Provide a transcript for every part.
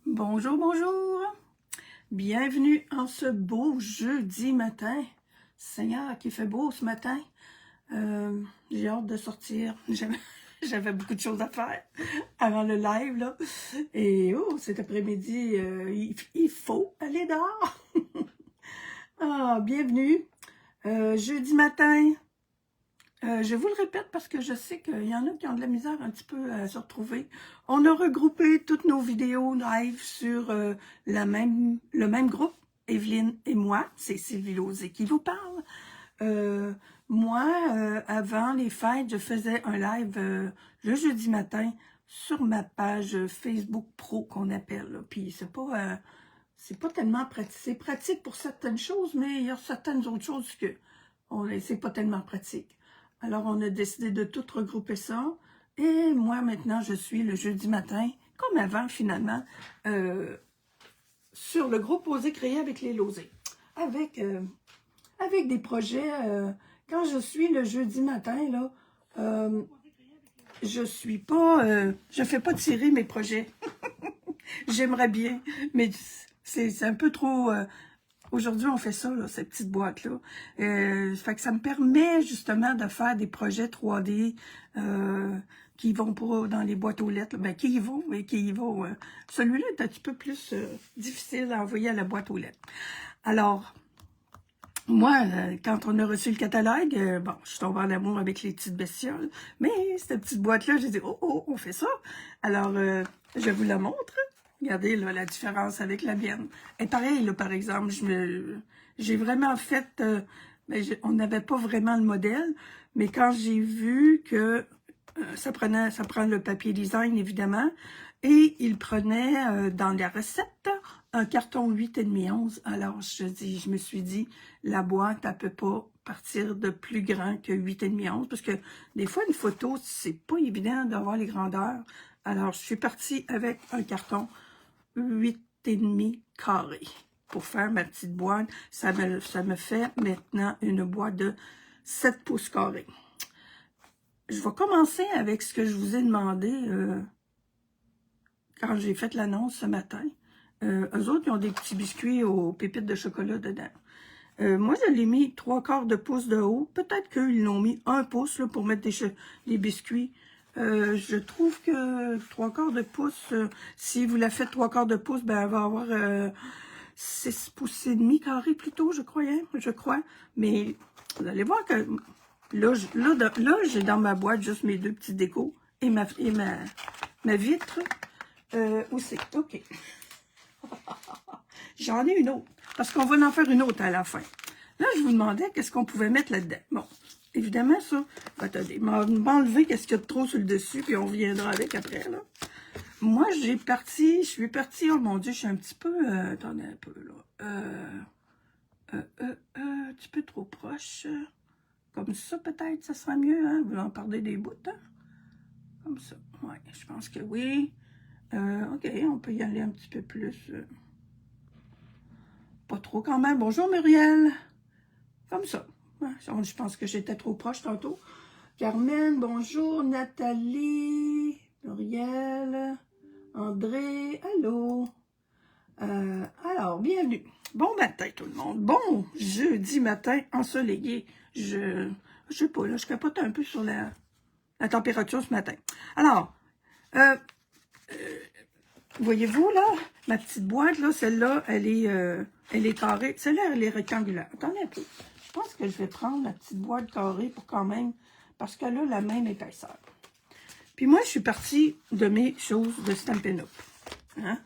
Bonjour, bonjour. Bienvenue en ce beau jeudi matin. Seigneur, qui fait beau ce matin. J'ai hâte de sortir. J'avais beaucoup de choses à faire avant le live, là. Et cet après-midi, il faut aller dehors. Bienvenue. Jeudi matin. Je vous le répète parce que je sais qu'il y en a qui ont de la misère un petit peu à se retrouver. On a regroupé toutes nos vidéos live sur le même groupe, Evelyne et moi. C'est Sylvie Lauzé qui vous parle. Moi, avant les fêtes, je faisais un live le jeudi matin sur ma page Facebook Pro qu'on appelle. Là. Puis c'est pas tellement pratique. C'est pratique pour certaines choses, mais il y a certaines autres choses que c'est pas tellement pratique. Alors, on a décidé de tout regrouper ça. Et moi, maintenant, je suis le jeudi matin, comme avant, finalement, sur le groupe Oser créer avec les Lauzé. Avec des projets. Quand je suis le jeudi matin, là, je fais pas tirer mes projets. J'aimerais bien, mais c'est un peu trop... Aujourd'hui, on fait ça, là, cette petite boîte-là. Fait que ça me permet justement de faire des projets 3D qui vont pas dans les boîtes aux lettres. Ben, qui y vont, mais qui y vont. Celui-là est un petit peu plus difficile à envoyer à la boîte aux lettres. Alors, moi, quand on a reçu le catalogue, bon, je suis tombée en amour avec les petites bestioles. Mais cette petite boîte-là, j'ai dit, on fait ça. Alors, je vous la montre. Regardez là, la différence avec la mienne. Et pareil, là, par exemple, j'ai vraiment fait... on n'avait pas vraiment le modèle, mais quand j'ai vu que ça prend le papier design, évidemment, et il prenait dans la recette un carton 8,5-11. Alors, je me suis dit, la boîte, elle peut pas partir de plus grand que 8,5-11, parce que des fois, une photo, c'est pas évident d'avoir les grandeurs. Alors, je suis partie avec un carton 8,5 carré pour faire ma petite boîte. Ça me fait maintenant une boîte de 7 pouces carrés. Je vais commencer avec ce que je vous ai demandé quand j'ai fait l'annonce ce matin. Eux autres, ils ont des petits biscuits aux pépites de chocolat dedans. Moi, je l'ai mis 3/4 de pouce de haut. Peut-être qu'ils l'ont mis 1 pouce là, pour mettre des biscuits. Je trouve que 3/4 de pouce, si vous la faites 3/4 de pouce, ben elle va avoir 6 pouces et demi carrés plutôt, je crois. Mais vous allez voir que là, j'ai dans ma boîte juste mes deux petits décos et ma vitre aussi. OK. J'en ai une autre, parce qu'on va en faire une autre à la fin. Là, je vous demandais qu'est-ce qu'on pouvait mettre là-dedans. Bon, évidemment, ça, attendez, m'enlever qu'est-ce qu'il y a de trop sur le dessus, puis on reviendra avec après, là. Moi, je suis partie, oh mon Dieu, je suis un petit peu, attendez un peu, là, un petit peu trop proche, comme ça, peut-être, ça sera mieux, hein, vous en parlez des bouts, hein? Comme ça, ouais, je pense que oui. OK, on peut y aller un petit peu plus, pas trop quand même. Bonjour Muriel. Comme ça. Je pense que j'étais trop proche tantôt. Carmen, bonjour. Nathalie, Muriel, André, allô. Alors, bienvenue. Bon matin tout le monde. Bon jeudi matin ensoleillé. Je sais pas, là, je capote un peu sur la température ce matin. Alors, voyez-vous, là, ma petite boîte, là, celle-là, elle est carrée. Celle-là, elle est rectangulaire. Attendez un peu. Je pense que je vais prendre la petite boîte carrée pour quand même, parce qu'elle a la même épaisseur. Puis moi, je suis partie de mes choses de Stampin' Up. Hein?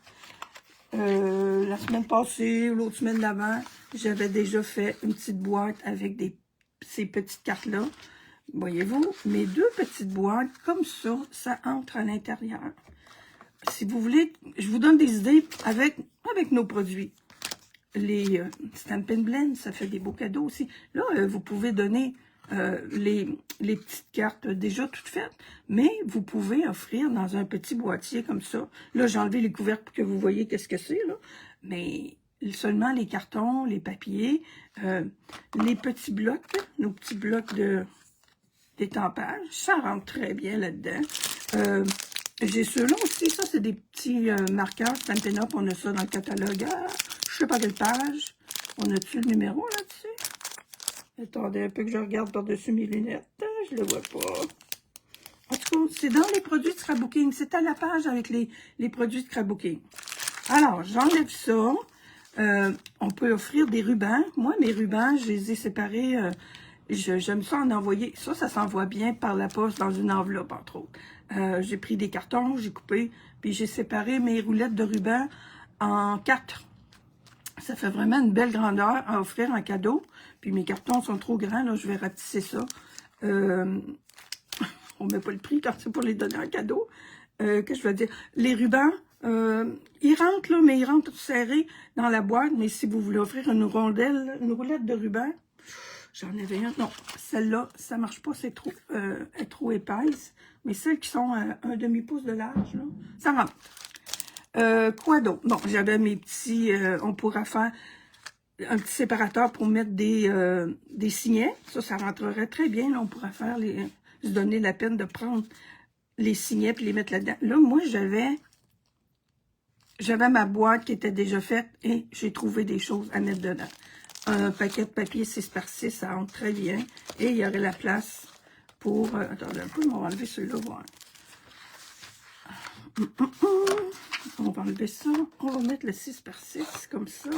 La semaine passée, ou l'autre semaine d'avant, j'avais déjà fait une petite boîte avec ces petites cartes-là. Voyez-vous, mes deux petites boîtes, comme ça, ça entre à l'intérieur. Si vous voulez, je vous donne des idées avec nos produits. Les Stampin' Blend, ça fait des beaux cadeaux aussi. Là, vous pouvez donner les petites cartes déjà toutes faites, mais vous pouvez offrir dans un petit boîtier comme ça. Là, j'ai enlevé les couvercles pour que vous voyez qu'est-ce que c'est, là. Mais seulement les cartons, les papiers, les petits blocs, nos petits blocs d'étampage, ça rentre très bien là-dedans. J'ai ceux-là aussi. Ça, c'est des petits marqueurs Stampin' Up. On a ça dans le catalogue. Ah, je sais pas quelle page. On a-tu le numéro là-dessus? Attendez un peu que je regarde par-dessus mes lunettes. Je le vois pas. En tout cas, c'est dans les produits de scrapbooking. C'est à la page avec les produits de scrapbooking. Alors, j'enlève ça. On peut offrir des rubans. Moi, mes rubans, je les ai séparés. J'aime ça en envoyer. Ça s'envoie bien par la poste dans une enveloppe, entre autres. J'ai pris des cartons, j'ai coupé, puis j'ai séparé mes roulettes de ruban en 4. Ça fait vraiment une belle grandeur à offrir en cadeau. Puis mes cartons sont trop grands, là, je vais ratisser ça. On met pas le prix quand c'est pour les donner en cadeau. Que je veux dire? Les rubans, ils rentrent, là, mais ils rentrent serrés dans la boîte. Mais si vous voulez offrir une rondelle, une roulette de ruban, j'en avais un. Non, celle-là, ça marche pas, c'est trop, elle est trop épaisse. Mais celles qui sont à un demi-pouce de large, là, ça rentre. Quoi d'autre? Bon, j'avais mes petits, on pourra faire un petit séparateur pour mettre des signets. Ça rentrerait très bien. Là, on pourra faire se donner la peine de prendre les signets puis les mettre là-dedans. Là, moi, j'avais ma boîte qui était déjà faite et j'ai trouvé des choses à mettre dedans. Un paquet de papier 6x6, ça rentre très bien. Et il y aurait la place pour... attendez un peu, on va enlever ceux-là, voir. On va enlever ça. On va mettre le 6x6 comme ça.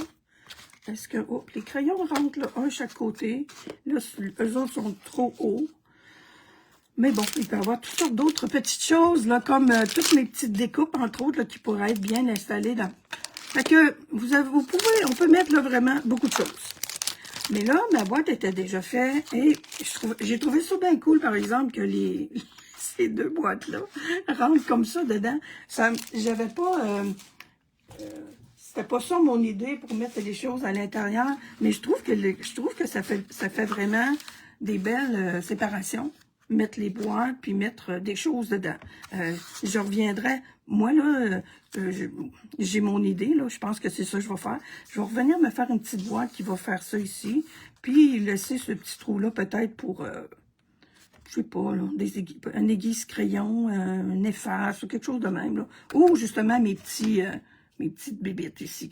Est-ce que... Oh, les crayons rentrent là, un chaque côté. Là, eux autres sont trop hauts. Mais bon, il peut y avoir toutes sortes d'autres petites choses, là, comme toutes mes petites découpes, entre autres, là, qui pourraient être bien installées dans... Fait que, on peut mettre là vraiment beaucoup de choses. Mais là, ma boîte était déjà faite et j'ai trouvé ça bien cool, par exemple, que ces deux boîtes-là rentrent comme ça dedans. J'avais pas... c'était pas ça mon idée pour mettre des choses à l'intérieur, mais je trouve que ça fait vraiment des belles séparations. Mettre les boîtes, puis mettre des choses dedans. Je reviendrai, moi là, j'ai mon idée, là, je pense que c'est ça que je vais faire. Je vais revenir me faire une petite boîte qui va faire ça ici, puis laisser ce petit trou-là peut-être pour, je sais pas, là, un aiguise crayon, un efface, ou quelque chose de même, là. Ou justement mes petites bébites ici,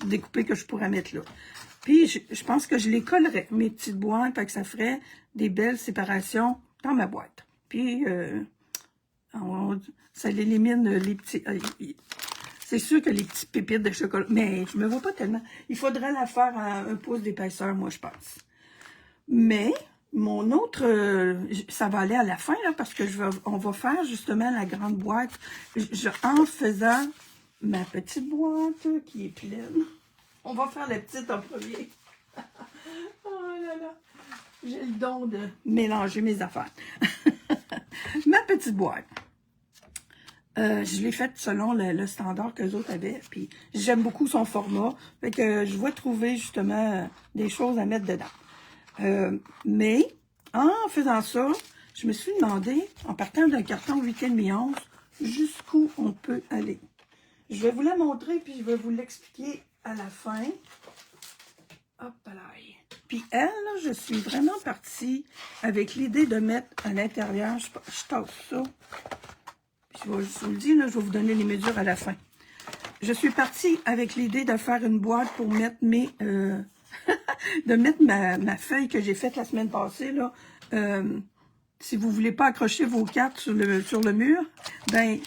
découpées que je pourrais mettre là. Puis je pense que je les collerais, mes petites boîtes, fait que ça ferait des belles séparations dans ma boîte. Puis, ça élimine les petits... c'est sûr que les petits pépites de chocolat... Mais je me vois pas tellement. Il faudrait la faire à 1 pouce d'épaisseur, moi, je pense. Mais, mon autre... ça va aller à la fin, là, parce que on va faire, justement, la grande boîte. En faisant ma petite boîte qui est pleine. On va faire la petite en premier. Oh là là! J'ai le don de mélanger mes affaires. Ma petite boîte. Je l'ai faite selon le standard que les autres avaient. Puis j'aime beaucoup son format. Fait que je vais trouver justement des choses à mettre dedans. Mais en faisant ça, je me suis demandé, en partant d'un carton 8,5 onces, jusqu'où on peut aller. Je vais vous la montrer puis je vais vous l'expliquer à la fin. Hop là. Puis elle, là, je suis vraiment partie avec l'idée de mettre à l'intérieur, je tasse ça. Je vous le dis, là, je vais vous donner les mesures à la fin. Je suis partie avec l'idée de faire une boîte pour mettre de mettre ma feuille que j'ai faite la semaine passée, là. Si vous ne voulez pas accrocher vos cartes sur le mur, ben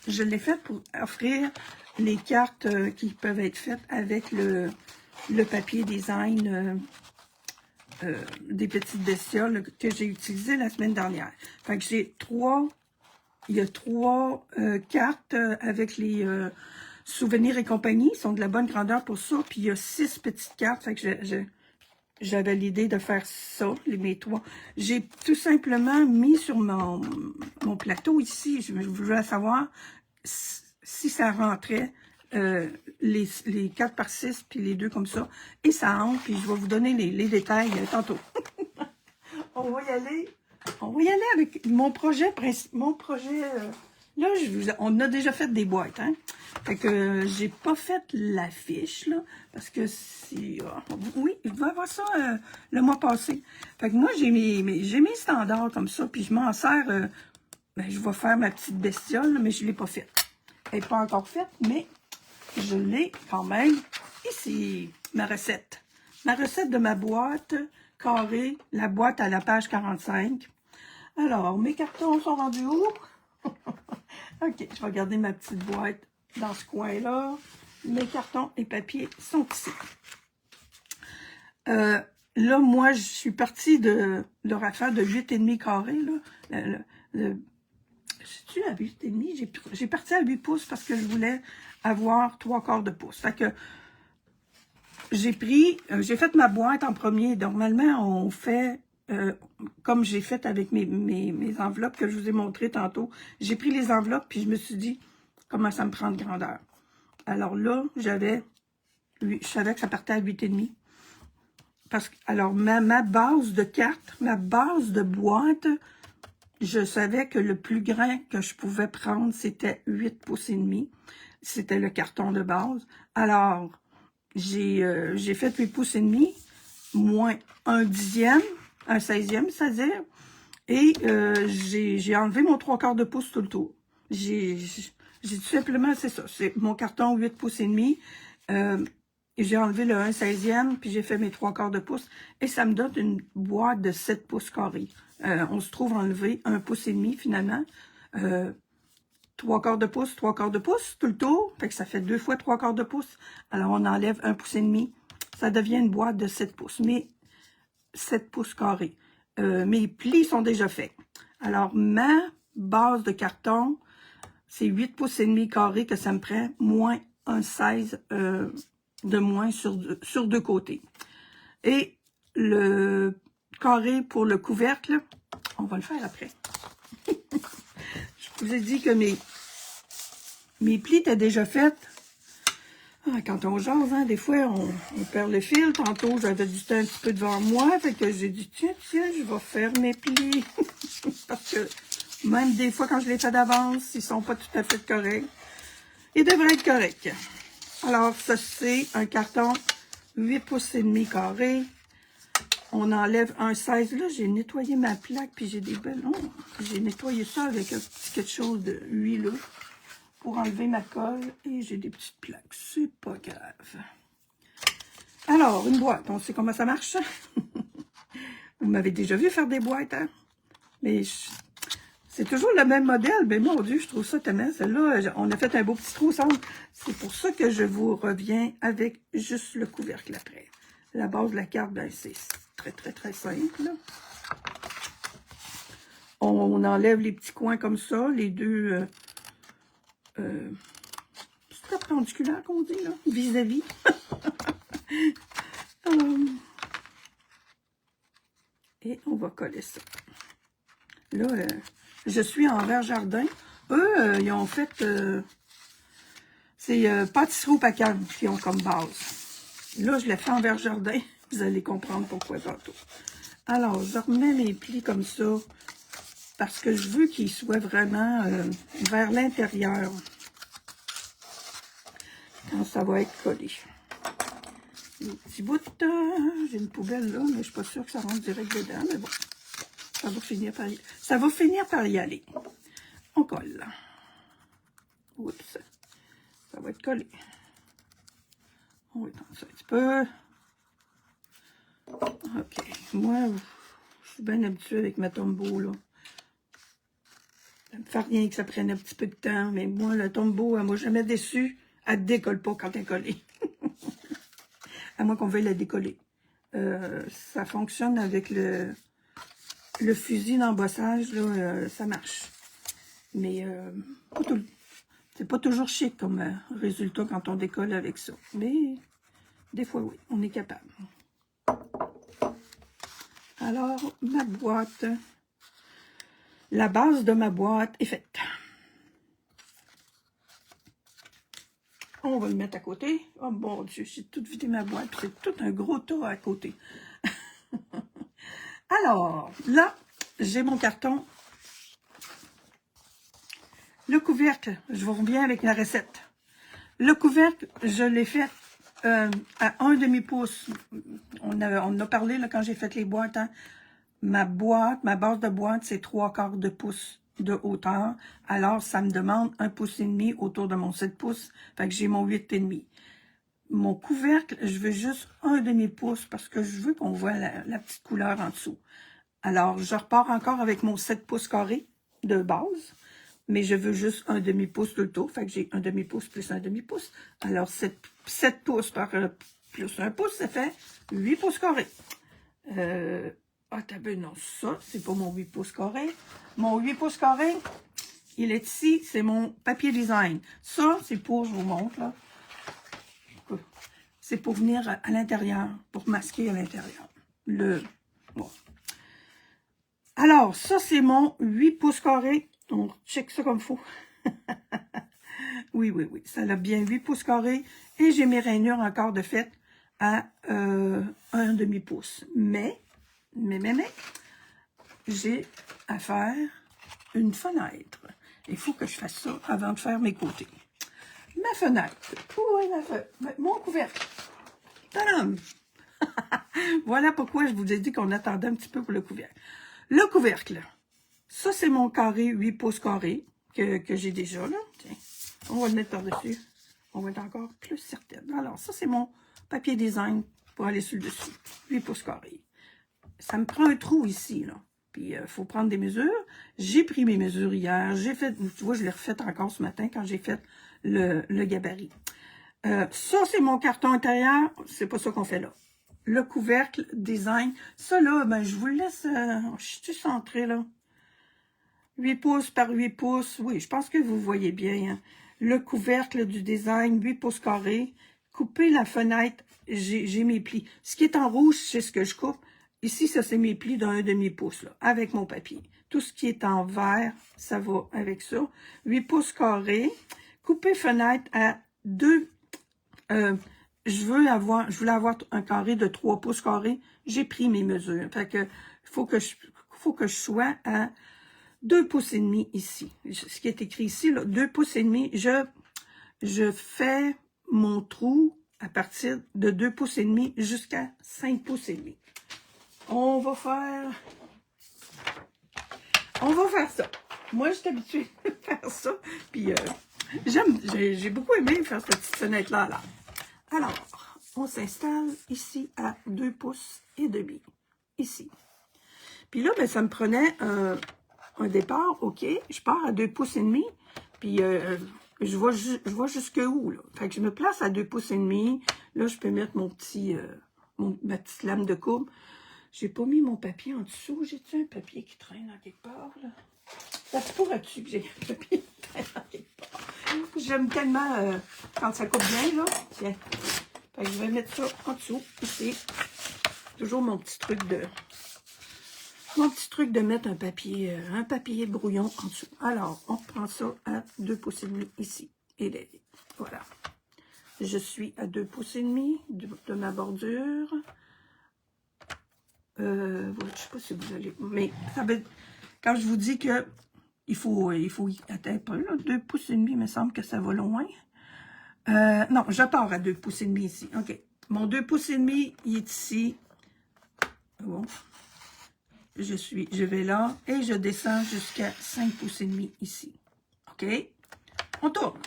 je l'ai faite pour offrir les cartes qui peuvent être faites avec le papier design des petites bestioles que j'ai utilisées la semaine dernière. Fait que j'ai il y a 3 cartes avec les souvenirs et compagnie. Ils sont de la bonne grandeur pour ça. Puis il y a 6 petites cartes. Fait que j'avais l'idée de faire ça, mes 3. J'ai tout simplement mis sur mon plateau ici. Je voulais savoir si ça rentrait. Les 4x6 puis les 2 comme ça. Et ça entre, puis je vais vous donner les détails tantôt. On va y aller avec mon projet. Là, on a déjà fait des boîtes, hein. Fait que j'ai pas fait l'affiche, là, parce que si... oui, je vais avoir ça le mois passé. Fait que moi, j'ai mes standards comme ça, puis je m'en sers ben, je vais faire ma petite bestiole, là, mais je ne l'ai pas faite. Elle n'est pas encore faite, mais je l'ai quand même ici, ma recette. Ma recette de ma boîte carrée, la boîte à la page 45. Alors, mes cartons sont rendus où? OK, je vais garder ma petite boîte dans ce coin-là. Mes cartons et papiers sont ici. Là, moi, je suis partie de leur affaire de 8,5 carrés. C'est-tu à 8,5? J'ai parti à 8 pouces parce que je voulais avoir 3/4 de pouce. Fait que j'ai fait ma boîte en premier. Normalement, on fait, comme j'ai fait avec mes enveloppes que je vous ai montrées tantôt. J'ai pris les enveloppes puis je me suis dit comment ça me prend de grandeur. Alors là, je savais que ça partait à 8,5. Parce que, alors, ma base de carte, ma base de boîte, je savais que le plus grand que je pouvais prendre, c'était 8 pouces et demi. C'était le carton de base. Alors, j'ai fait 8 pouces et demi, moins un dixième, un 16e, c'est-à-dire, et j'ai enlevé mon 3/4 de pouce tout le tour. J'ai tout simplement, c'est ça, c'est mon carton 8 pouces et demi, j'ai enlevé le 1/16e, puis j'ai fait mes 3/4 de pouce, et ça me donne une boîte de 7 pouces carrés. On se trouve enlevé 1 pouce et demi, finalement. 3/4 de pouce, 3/4 de pouce, tout le tour. Fait que ça fait 2 fois 3/4 de pouce. Alors, on enlève 1 pouce et demi. Ça devient une boîte de 7 pouces, mais 7 pouces carrés. Mes plis sont déjà faits. Alors, ma base de carton, c'est 8 pouces et demi carrés que ça me prend, moins un 16 de moins sur deux côtés. Et le carré pour le couvercle, on va le faire après. Je vous ai dit que mes plis étaient déjà faits. Ah, quand on jase, hein, des fois, on perd le fil. Tantôt, j'avais du temps un petit peu devant moi. Fait que j'ai dit, tiens, je vais faire mes plis. Parce que même des fois, quand je les fais d'avance, ils sont pas tout à fait corrects. Ils devraient être corrects. Alors, ça, c'est un carton 8 pouces et demi carré. On enlève un 16. Là, j'ai nettoyé ma plaque, puis j'ai des belles... Oh, j'ai nettoyé ça avec un petit quelque chose de huileux pour enlever ma colle. Et j'ai des petites plaques. C'est pas grave. Alors, une boîte. On sait comment ça marche. Vous m'avez déjà vu faire des boîtes, hein? Mais c'est toujours le même modèle. Mais mon Dieu, je trouve ça tellement. Celle-là, on a fait un beau petit trou ensemble. C'est pour ça que je vous reviens avec juste le couvercle après. La base de la carte, ben, c'est très, très, très simple. Là. On enlève les petits coins comme ça, les deux c'est perpendiculaire qu'on dit, là, vis-à-vis. Et on va coller ça. Là, je suis en vert jardin. Eux, ils ont fait... c'est pâtisserie au pacane qu'ils ont comme base. Là, je l'ai fait en vert jardin. Vous allez comprendre pourquoi tantôt. Alors, je remets mes plis comme ça. Parce que je veux qu'ils soient vraiment vers l'intérieur. Quand ça va être collé. Les petits bouts, j'ai une poubelle là, mais je ne suis pas sûre que ça rentre direct dedans. Mais bon, ça va finir par y aller. On colle. Oups. Ça va être collé. On va étendre ça un petit peu. OK. Moi, je suis bien habituée avec ma tombeau, là. Ça me fait rien que ça prenne un petit peu de temps, mais moi, la tombeau, elle m'a jamais déçue. Elle ne décolle pas quand elle est collée. À moins qu'on veuille la décoller. Ça fonctionne avec le fusil d'embossage, là, ça marche. Mais c'est pas toujours chic comme résultat quand on décolle avec ça. Mais des fois, oui, on est capable. Alors, ma boîte, la base de ma boîte est faite. On va le mettre à côté. Oh mon Dieu, j'ai tout vidé ma boîte. C'est tout un gros tas à côté. Alors, là, j'ai mon carton. Le couvercle, je vous reviens avec la recette. Le couvercle, je l'ai fait à 1/2 pouce. On a parlé là, quand j'ai fait les boîtes. Hein. Ma base de boîte, c'est 3/4 de pouce de hauteur. Alors, ça me demande 1,5 pouce autour de mon 7 pouces. Fait que j'ai mon 8,5. Mon couvercle, je veux juste 1,5 pouce parce que je veux qu'on voit la petite couleur en dessous. Alors, je repars encore avec mon 7 pouces carré de base, mais je veux juste 1,5 pouce de tour. Fait que j'ai 1,5 pouce plus 1,5 pouce. Alors, 7 pouces par plus 1 pouce, ça fait 8 pouces carrés. T'as vu, non, ça, c'est pas mon 8 pouces carré. Mon 8 pouces carré, il est ici, c'est mon papier design. Ça, c'est pour, je vous montre, là. C'est pour venir à l'intérieur, pour masquer à l'intérieur. Bon. Alors, ça, c'est mon 8 pouces carrés. On check ça comme il faut. Oui, ça a bien 8 pouces carrés. Et j'ai mes rainures encore de fait à 1,5 pouce. Mais, j'ai à faire une fenêtre. Il faut que je fasse ça avant de faire mes côtés. Ma fenêtre. Mon couvercle. Tadam! Voilà pourquoi je vous ai dit qu'on attendait un petit peu pour le couvercle. Le couvercle, ça c'est mon carré 8 pouces carré que j'ai déjà là. Tiens, on va le mettre par-dessus. On va être encore plus certaine. Alors, ça c'est mon papier design pour aller sur le dessus. 8 pouces carré. Ça me prend un trou ici, là. Puis, il faut prendre des mesures. J'ai pris mes mesures hier. J'ai fait, tu vois, je l'ai refait encore ce matin quand j'ai fait le gabarit. Ça, c'est mon carton intérieur. C'est pas ça qu'on fait là. Le couvercle design. Ça, là, ben, je vous le laisse. Je suis centrée, là. 8 pouces par 8 pouces. Oui, je pense que vous voyez bien. Hein. Le couvercle du design, 8 pouces carrés. Couper la fenêtre. J'ai mes plis. Ce qui est en rouge, c'est ce que je coupe. Ici, ça, c'est mes plis d'1,5 pouce, là, avec mon papier. Tout ce qui est en vert, ça va avec ça. 8 pouces carrés. Couper fenêtre à 2. Je voulais avoir un carré de 3 pouces carrés. J'ai pris mes mesures. Fait que, faut que je sois à 2 pouces et demi ici. Ce qui est écrit ici, là, 2 pouces et demi. Je fais mon trou à partir de 2 pouces et demi jusqu'à 5 pouces et demi. On va faire ça. Moi, je suis habituée à faire ça. Puis, j'ai beaucoup aimé faire cette petite fenêtre-là. Là. Alors, on s'installe ici à 2 pouces et demi. Ici. Puis là, ben, ça me prenait un départ. OK, je pars à 2 pouces et demi. Puis, je vois jusque où, là. Fait que je me place à 2 pouces et demi. Là, je peux mettre ma petite lame de courbe. J'ai pas mis mon papier en dessous. J'ai-tu un papier qui traîne en quelque part, là? Ça se pourrait-tu que j'ai un papier qui traîne en quelque part? J'aime tellement quand ça coupe bien, là. Tiens. Fait que je vais mettre ça en dessous, ici. Toujours mon petit truc de mettre un papier brouillon en dessous. Alors, on reprend ça à 2 pouces et demi ici. Et voilà. Je suis à 2 pouces et demi de ma bordure. Je ne sais pas si vous allez... Mais ça veut, quand je vous dis que il faut y attendre un peu, là, 2 pouces et demi, il me semble que ça va loin. Non, je pars à 2 pouces et demi ici. OK. Mon 2 pouces et demi, il est ici. Bon. Je vais là et je descends jusqu'à 5 pouces et demi ici. OK? On tourne.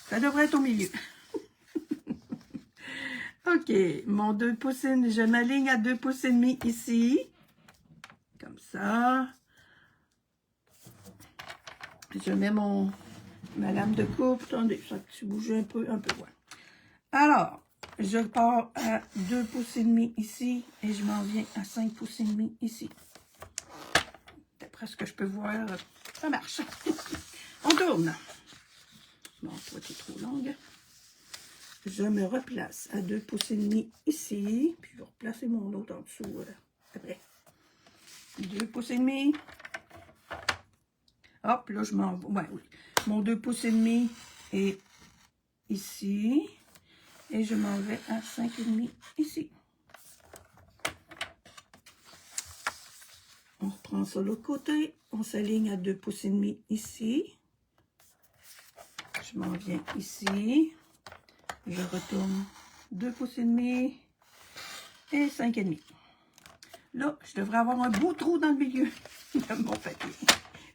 Ça devrait être au milieu. OK, mon 2 pouces et demi, je m'aligne à 2 pouces et demi ici. Comme ça. Je mets ma lame de coupe. Attendez, ça a bougé un peu, ouais. Alors, je pars à 2 pouces et demi ici et je m'en viens à 5 pouces et demi ici. D'après ce que je peux voir, ça marche. On tourne. Bon, toi, tu es trop longue. Je me replace à 2 pouces et demi ici. Puis, je vais replacer mon autre en dessous après. 2 pouces et demi. Hop, là, je m'en vais. Ouais, oui. Mon 2 pouces et demi est ici. Et je m'en vais à 5,5 ici. On reprend ça de l'autre côté. On s'aligne à 2 pouces et demi ici. Je m'en viens ici. Je retourne 2 pouces et demi et 5,5. Là, je devrais avoir un beau trou dans le milieu. mon papier.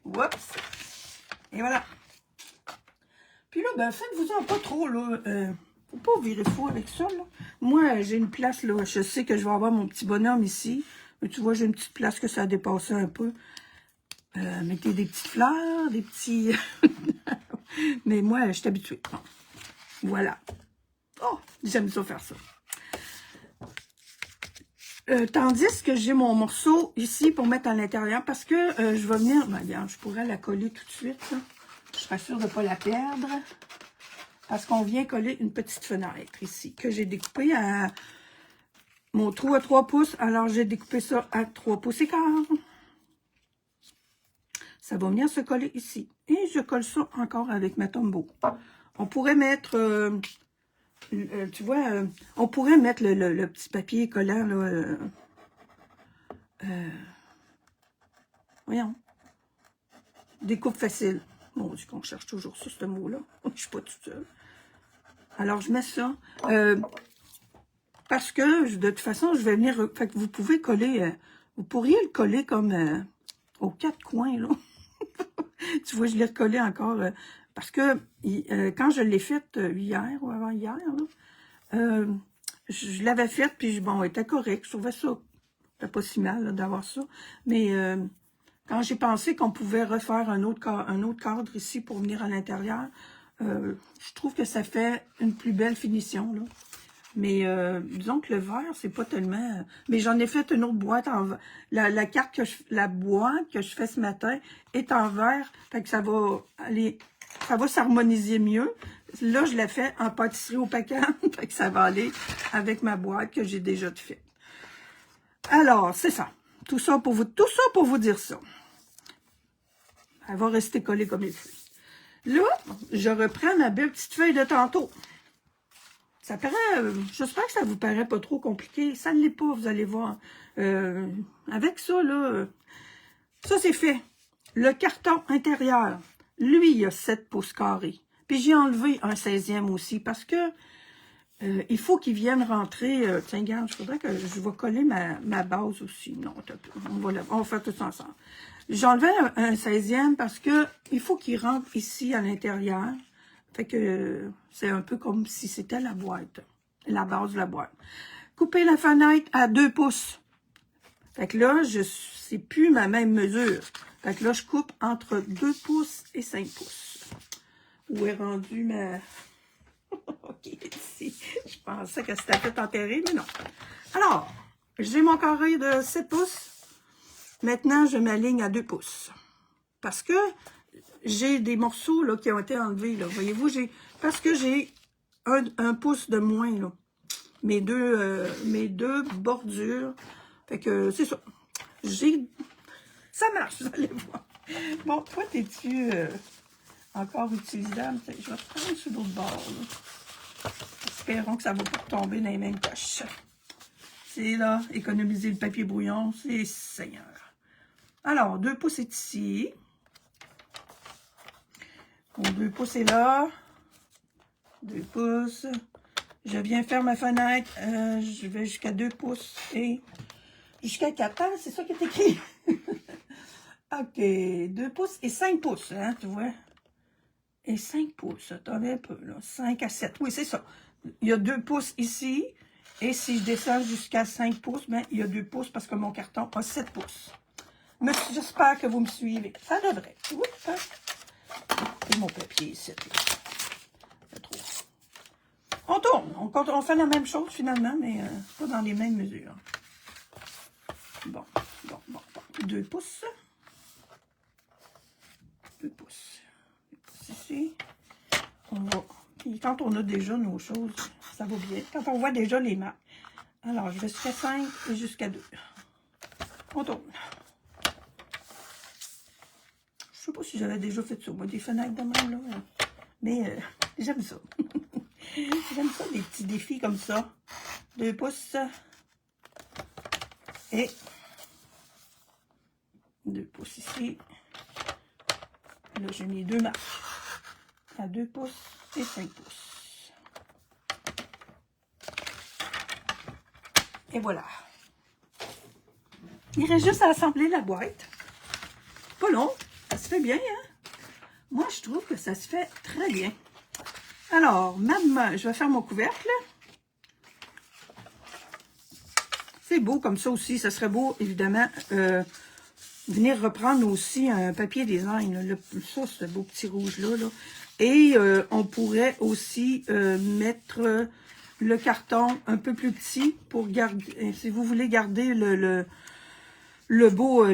Oups! Et voilà. Puis là, ben, faites-vous-en pas trop, là. Faut pas virer fou avec ça, là. Moi, j'ai une place, là. Je sais que je vais avoir mon petit bonhomme ici. Mais tu vois, j'ai une petite place que ça a dépassé un peu. Mettez des petites fleurs, des petits... Mais moi, je suis habituée. Bon. Voilà. Oh, j'aime ça faire ça. Tandis que j'ai mon morceau ici pour mettre à l'intérieur, parce que je vais venir... Ben, regarde, je pourrais la coller tout de suite, là. Je serais sûre de ne pas la perdre. Parce qu'on vient coller une petite fenêtre ici, que j'ai découpée à mon trou à 3 pouces. Alors, j'ai découpé ça à 3 pouces et quart. Ça va venir se coller ici. Et je colle ça encore avec ma tombeau. On pourrait mettre, tu vois, on pourrait mettre le petit papier collant, là, voyons, découpe facile. Bon, du qu'on cherche toujours ça, ce mot-là. Je ne suis pas toute seule. Alors, je mets ça. Parce que, de toute façon, je vais venir... Fait que vous pouvez coller... vous pourriez le coller comme aux 4 coins, là. Tu vois, je l'ai recollé encore. Parce que quand je l'ai faite hier ou avant-hier, je l'avais faite, puis bon, elle était correcte. Je trouvais ça... C'était pas si mal d'avoir ça. Mais quand j'ai pensé qu'on pouvait refaire un autre cadre ici pour venir à l'intérieur, je trouve que ça fait une plus belle finition, là. Mais disons que le vert, c'est pas tellement... Mais j'en ai fait une autre boîte en verre. La boîte que je fais ce matin est en verre. Fait que ça va aller... Ça va s'harmoniser mieux. Là, je l'ai fait en pâtisserie au paquet. Fait que ça va aller avec ma boîte que j'ai déjà faite. Alors, c'est ça. Tout ça pour vous dire ça. Elle va rester collée comme il faut. Là, je reprends ma belle petite feuille de tantôt. Ça paraît, j'espère que ça vous paraît pas trop compliqué. Ça ne l'est pas, vous allez voir. Avec ça, là, ça c'est fait. Le carton intérieur, lui, il a 7 pouces carrés. Puis j'ai enlevé un 16e aussi parce que il faut qu'il vienne rentrer. Tiens, regarde, il faudrait que je vais coller ma base aussi. Non, on va faire tout ça ensemble. J'ai enlevé un 16e parce que il faut qu'il rentre ici à l'intérieur. Fait que c'est un peu comme si c'était la boîte, la base de la boîte. Couper la fenêtre à 2 pouces. Fait que là, c'est plus ma même mesure. Fait que là, je coupe entre 2 pouces et 5 pouces. Où est rendu ma... OK, ici. Je pensais que c'était fait enterré, mais non. Alors, j'ai mon carré de 7 pouces. Maintenant, je m'aligne à 2 pouces. Parce que j'ai des morceaux là, qui ont été enlevés. Voyez-vous, parce que j'ai un pouce de moins. Là. Mes deux bordures. Fait que c'est ça. Ça marche, vous allez voir. Bon, toi, t'es-tu encore utilisable? Je vais te prendre sur l'autre bord. Là. Espérons que ça ne va pas tomber dans les mêmes poches. C'est là, économiser le papier brouillon, c'est Seigneur. Alors, 2 pouces est ici. Mon 2 pouces est là. 2 pouces. Je viens faire ma fenêtre. Je vais jusqu'à 2 pouces et jusqu'à 4. Ah, c'est ça qui est écrit. OK. 2 pouces et 5 pouces, hein, tu vois. Et 5 pouces. Attendez un peu, là. 5 à 7. Oui, c'est ça. Il y a 2 pouces ici. Et si je descends jusqu'à 5 pouces, ben, il y a 2 pouces parce que mon carton a 7 pouces. Mais j'espère que vous me suivez. Ça devrait. Oups, hein. Et mon papier ici. On tourne. On fait la même chose finalement, mais pas dans les mêmes mesures. Bon. 2 pouces. 2 pouces. 2 pouces ici. On va. Puis quand on a déjà nos choses, ça va bien. Quand on voit déjà les marques. Alors, je vais jusqu'à 5 et jusqu'à 2. On tourne. Je sais pas si j'avais déjà fait ça, moi, des fenêtres de même, là. Mais j'aime ça. J'aime ça, des petits défis comme ça. 2 pouces. Et 2 pouces ici. Là, j'ai mis 2 marques. À 2 pouces et 5 pouces. Et voilà. Il reste juste à assembler la boîte. pas long. Ça se fait bien, hein? Moi, je trouve que ça se fait très bien. Alors, je vais faire mon couvercle. C'est beau comme ça aussi. Ça serait beau, évidemment, venir reprendre aussi un papier design. Là, ça, ce beau petit rouge-là. Là. Et on pourrait aussi mettre le carton un peu plus petit pour garder, si vous voulez garder les beaux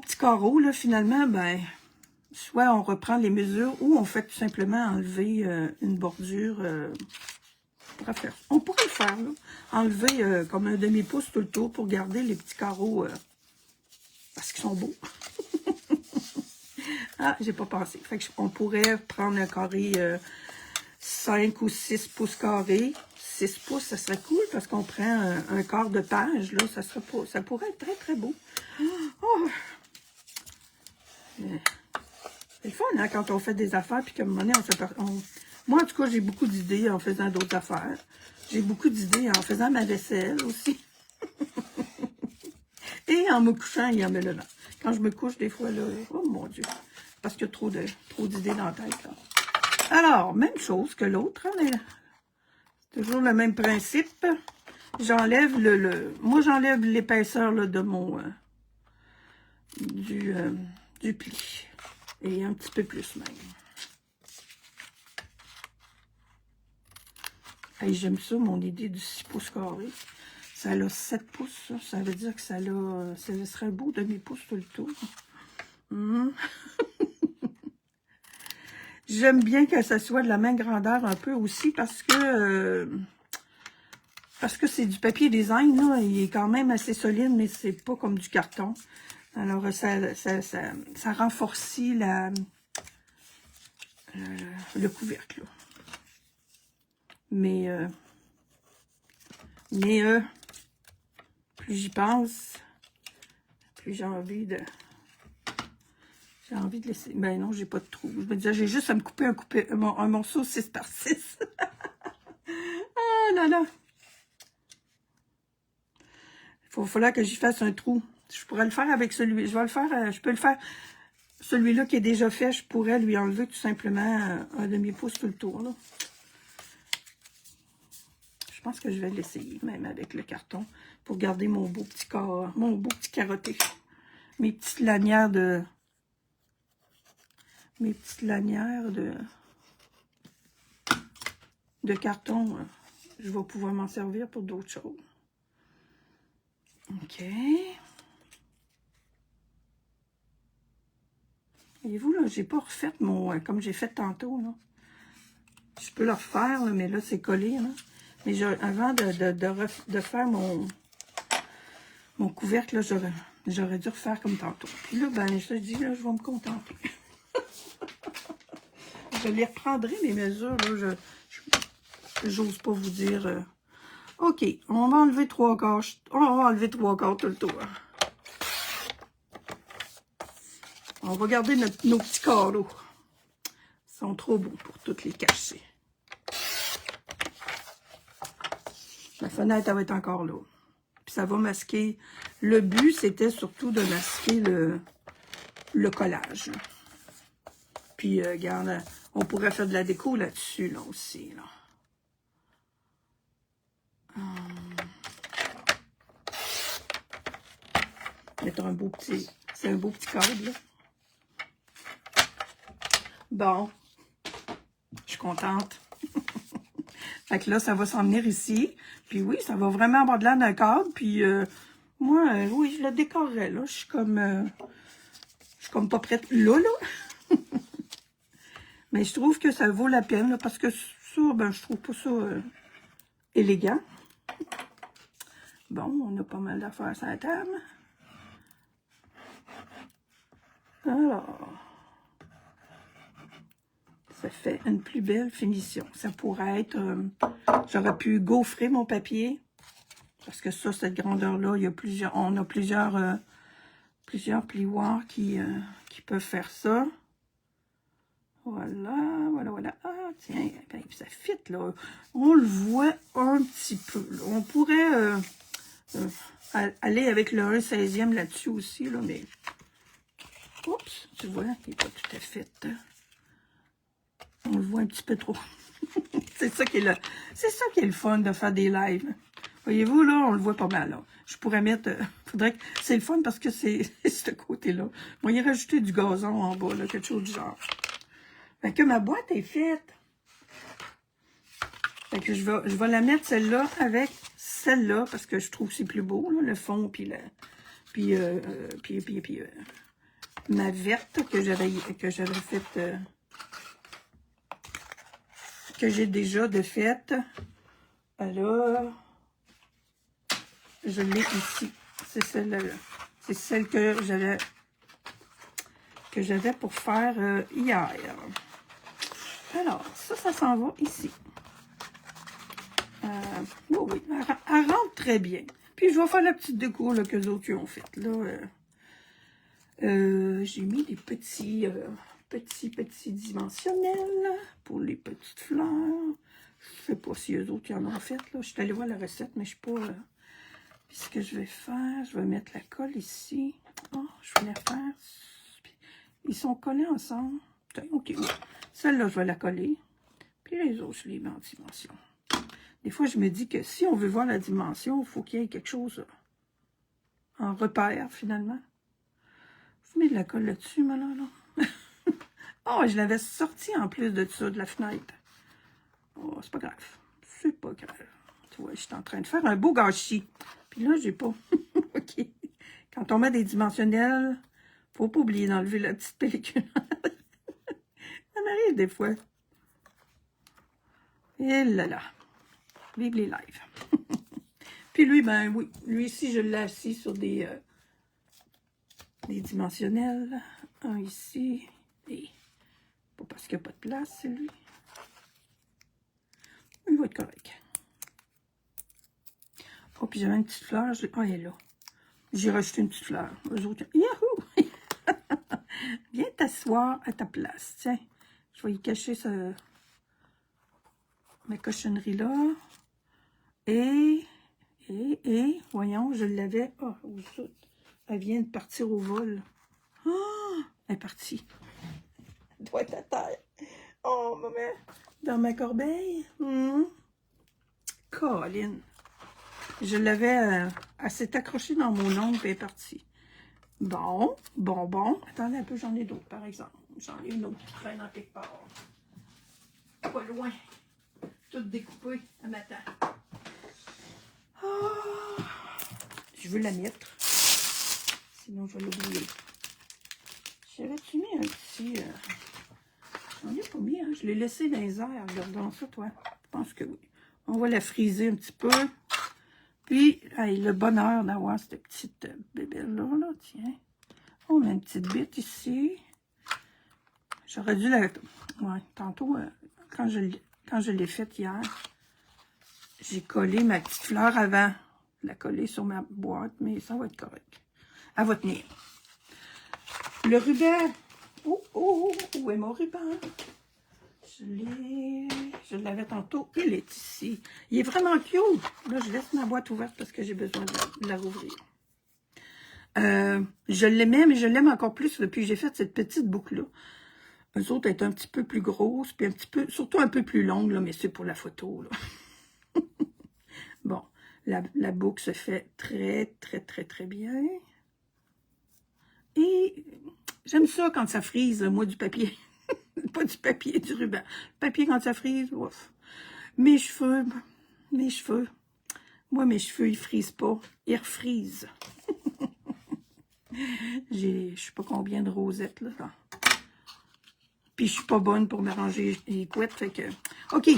petits carreaux, là, finalement, ben, soit on reprend les mesures ou on fait tout simplement enlever une bordure. On pourrait le faire, là. Enlever comme un demi-pouce tout le tour pour garder les petits carreaux parce qu'ils sont beaux. Ah, j'ai pas pensé. Fait que on pourrait prendre un carré 5 ou 6 pouces carrés. 6 pouces, ça serait cool parce qu'on prend un quart de page. Là, ça pourrait être très, très beau. Oh. C'est le fun, hein, quand on fait des affaires, puis qu'à un moment donné, moi, en tout cas, j'ai beaucoup d'idées en faisant d'autres affaires. J'ai beaucoup d'idées en faisant ma vaisselle aussi. Et en me couchant et en me levant. Quand je me couche, des fois, là, oh mon Dieu, parce qu'il y a trop d'idées dans la tête, là. Alors, même chose que l'autre, hein, toujours le même principe. J'enlève moi, j'enlève l'épaisseur de mon... du pli. Et un petit peu plus même. Hey, j'aime ça, mon idée du 6 pouces carrés. Ça a 7 pouces, ça veut dire que ça serait beau demi-pouce tout le tour. J'aime bien que ça soit de la même grandeur un peu aussi parce que c'est du papier design, là. Il est quand même assez solide, mais c'est pas comme du carton. Alors, ça renforcit le couvercle, là. Mais plus j'y pense, plus j'ai envie de laisser. Ben non, j'ai pas de trou. Je me disais, j'ai juste à me couper un morceau 6 par 6. Ah là là. Il faudra que j'y fasse un trou. Je pourrais le faire avec celui. Je vais le faire. Je peux le faire. Celui-là qui est déjà fait, je pourrais lui enlever tout simplement un demi-pouce tout le tour, là. Je pense que je vais l'essayer, même avec le carton, pour garder mon beau petit carotté. Mes petites lanières de carton. Je vais pouvoir m'en servir pour d'autres choses. OK. Voyez-vous, là, j'ai pas refait comme j'ai fait tantôt, là. Je peux le refaire, là, mais là, c'est collé, là. Mais avant de faire mon couvercle, là, j'aurais dû refaire comme tantôt. Puis là, ben, je te dis, là, je vais me contenter. Je les reprendrai, mes mesures, là. J'ose pas vous dire. OK, on va enlever 3 quarts. On va enlever 3 quarts tout le tour. On va garder nos petits carreaux. Ils sont trop beaux pour toutes les cacher. La fenêtre, elle va être encore là. Puis ça va masquer. Le but, c'était surtout de masquer le collage. Puis, regarde, on pourrait faire de la déco là-dessus, là aussi. Là. Mettre un beau petit... C'est un beau petit cadre, là. Bon. Je suis contente. Fait que là, ça va s'en venir ici. Puis oui, ça va vraiment avoir de l'air d'un cadre. Puis moi, oui, je le décorerais, là. Je suis comme pas prête là. Mais je trouve que ça vaut la peine, là, parce que ça, ben, je trouve pas ça élégant. Bon, on a pas mal d'affaires sur la table. Alors, ça fait une plus belle finition. Ça pourrait être... j'aurais pu gaufrer mon papier. Parce que ça, cette grandeur-là, on a plusieurs plioirs qui peuvent faire ça. Voilà. Ah, tiens, ben, ça fit, là. On le voit un petit peu. Là. On pourrait aller avec le 1/16e là-dessus aussi, là, mais Oups, tu vois, il n'est pas tout à fait... On le voit un petit peu trop. C'est ça qui est le fun de faire des lives. Voyez-vous, là, on le voit pas mal, là. Je pourrais mettre... faudrait que... C'est le fun parce que c'est ce côté-là. On va y rajouter du gazon en bas, là, quelque chose du genre. Fait que ma boîte est faite. Fait que je vais la mettre, celle-là, avec celle-là, parce que je trouve que c'est plus beau, là, le fond, puis ma verte que j'avais faite... que j'ai déjà de faite. Alors, je l'ai ici. C'est celle-là. C'est celle que j'avais pour faire hier. Alors, ça s'en va ici. Oui, elle rentre très bien. Puis, je vais faire la petite déco que les autres ont faite. Là, j'ai mis des petits dimensionnels pour les petites fleurs. Je sais pas si eux autres y en ont fait. Là. Je suis allée voir la recette, mais je ne sais pas. Puis ce que je vais faire, je vais mettre la colle ici. Oh, je vais la faire. Ils sont collés ensemble. OK. Celle-là, je vais la coller. Puis les autres, je les mets en dimension. Des fois, je me dis que si on veut voir la dimension, il faut qu'il y ait quelque chose en repère, finalement. Je mets de la colle là-dessus, maintenant, là. Oh, je l'avais sorti en plus de ça, de la fenêtre. Oh, c'est pas grave. C'est pas grave. Tu vois, je suis en train de faire un beau gâchis. Puis là, j'ai pas. OK. Quand on met des dimensionnels, faut pas oublier d'enlever la petite pellicule. Ça m'arrive des fois. Et là là. Vive les lives. Puis lui, ben oui. Lui ici, je l'ai assis sur des dimensionnels. Un ici. Et pas parce qu'il n'y a pas de place, c'est lui. Il va être correct. Oh, puis j'avais une petite fleur. Ah, elle est là. J'ai rajouté une petite fleur. Eux autres, yahoo! Viens t'asseoir à ta place. Tiens, je vais y cacher ma cochonnerie là. Et, voyons, je l'avais. Oh, elle vient de partir au vol. Oh, elle est partie. Elle doit être à terre. Oh, maman. Dans ma corbeille. Colline. Je l'avais... elle s'est accrochée dans mon ongle et elle est partie. Bon. Attendez un peu, j'en ai d'autres, par exemple. J'en ai une autre qui traîne en quelque part. Pas loin. Tout découpé. Elle m'attend. Oh, je veux la mettre. Sinon, je vais l'oublier. J'avais-tu mis un petit... j'en ai pas mis, hein? Je l'ai laissé dans les airs. Regardons ça, toi. Je pense que oui. On va la friser un petit peu. Puis, hey, le bonheur d'avoir cette petite bébelle-là, là, tiens. On met une petite bite ici. J'aurais dû la... Ouais, tantôt, quand je l'ai faite hier, j'ai collé ma petite fleur avant de la coller sur ma boîte, mais ça va être correct. Elle va tenir. Le ruban. Où est mon ruban? Je l'avais tantôt. Il est ici. Il est vraiment cute. Là, je laisse ma boîte ouverte parce que j'ai besoin de la rouvrir. Je l'aimais, mais je l'aime encore plus depuis que j'ai fait cette petite boucle-là. Eux autres est un petit peu plus grosse, puis surtout un peu plus longue, là, mais c'est pour la photo, là. Bon, la boucle se fait très, très, très, très bien. Et j'aime ça quand ça frise, moi, du papier. Pas du papier, du ruban. Le papier, quand ça frise, ouf. Mes cheveux. Moi, mes cheveux, ils frisent pas. Ils refrisent. Je sais pas combien de rosettes, là. Puis, je suis pas bonne pour mélanger les couettes, fait que... OK,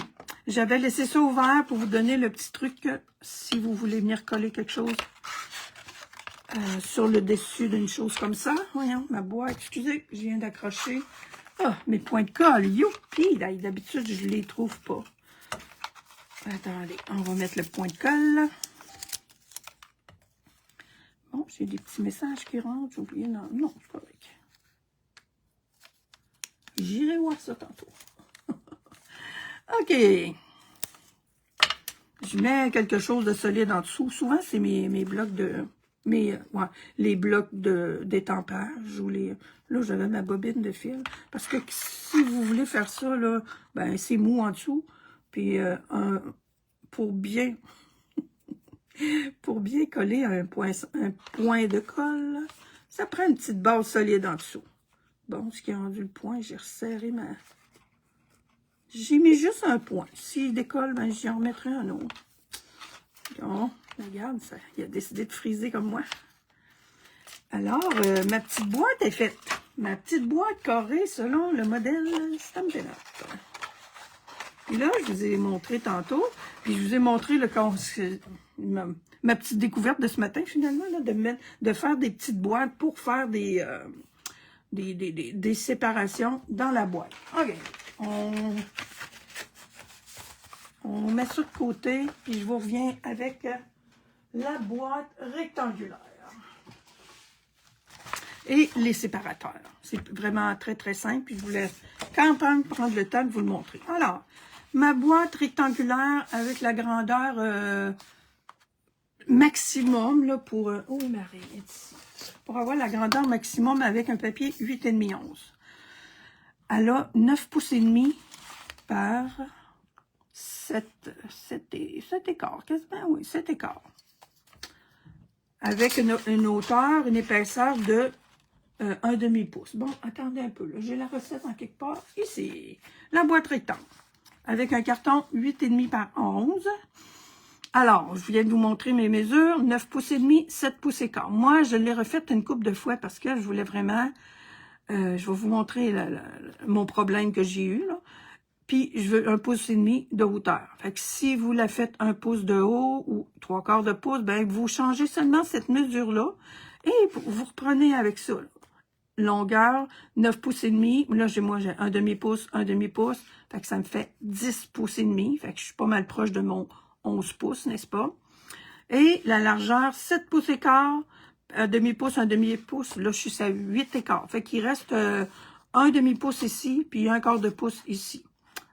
j'avais laissé ça ouvert pour vous donner le petit truc, si vous voulez venir coller quelque chose sur le dessus d'une chose comme ça. Voyons, ma boîte, excusez, je viens d'accrocher. Ah, mes points de colle, youpi! D'habitude, je les trouve pas. Attendez, on va mettre le point de colle. Bon, j'ai des petits messages qui rentrent. J'ai oublié, non, c'est pas vrai. J'irai voir ça tantôt. OK. Je mets quelque chose de solide en dessous. Souvent, c'est mes blocs de Mais, ouais, les blocs d'étampage ou les... Là, j'avais ma bobine de fil. Parce que si vous voulez faire ça, là, ben, c'est mou en dessous. Puis, pour bien coller un point de colle, ça prend une petite base solide en dessous. Bon, ce qui a rendu le point, j'ai resserré ma... J'ai mis juste un point. S'il décolle, ben, j'y en remettrai un autre. Bon, regarde, ça, il a décidé de friser comme moi. Alors, ma petite boîte est faite. Ma petite boîte carrée selon le modèle Stampin' Up. Puis là, je vous ai montré tantôt, puis je vous ai montré ma petite découverte de ce matin, finalement, là, de faire des petites boîtes pour faire des séparations dans la boîte. OK. On met ça de côté, puis je vous reviens avec la boîte rectangulaire. Et les séparateurs. C'est vraiment très, très simple. Puis je voulais quand même prendre le temps de vous le montrer. Alors, ma boîte rectangulaire avec la grandeur maximum, là, pour... oh, Marie est ici. Pour avoir la grandeur maximum avec un papier 8,5 11. Elle a 9 pouces et demi par 7 écarts. Quasiment, oui, 7 écarts. Avec une hauteur, une épaisseur de un demi-pouce. Bon, attendez un peu, là. J'ai la recette en quelque part. Ici, la boîte rectangle. Avec un carton 8,5 par 11. Alors, je viens de vous montrer mes mesures. 9 pouces et demi, 7 pouces et quart. Moi, je l'ai refaite une couple de fois parce que je voulais vraiment... je vais vous montrer mon problème que j'ai eu, là. Puis, je veux 1 pouce et demi de hauteur. Fait que si vous la faites 1 pouce de haut ou 3/4 de pouce, ben vous changez seulement cette mesure-là et vous reprenez avec ça. Là. Longueur, 9 pouces et demi. Là, moi, j'ai un demi-pouce, un demi-pouce. Fait que ça me fait 10 pouces et demi. Fait que je suis pas mal proche de mon 11 pouces, n'est-ce pas? Et la largeur, 7 pouces et quart. Un demi-pouce, un demi-pouce. Là, je suis à 8 écarts. Fait qu'il reste un demi-pouce ici, puis un quart de pouce ici.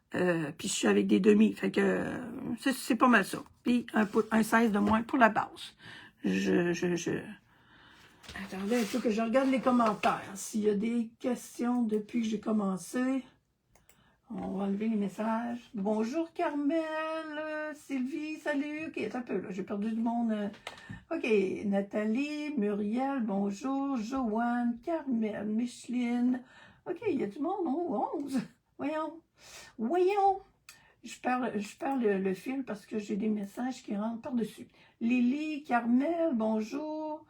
Puis je suis avec des demi. Fait que c'est pas mal ça. Puis un 16 de moins pour la base. Attendez un peu que je regarde les commentaires. S'il y a des questions depuis que j'ai commencé, on va enlever les messages. Bonjour Carmel, Sylvie, salut. Ok, un peu là, j'ai perdu du monde. Ok, Nathalie, Muriel, bonjour. Joanne, Carmel, Micheline. Ok, il y a du monde, 11. Voyons. Je perds le fil parce que j'ai des messages qui rentrent par-dessus. Lily, Carmel, bonjour.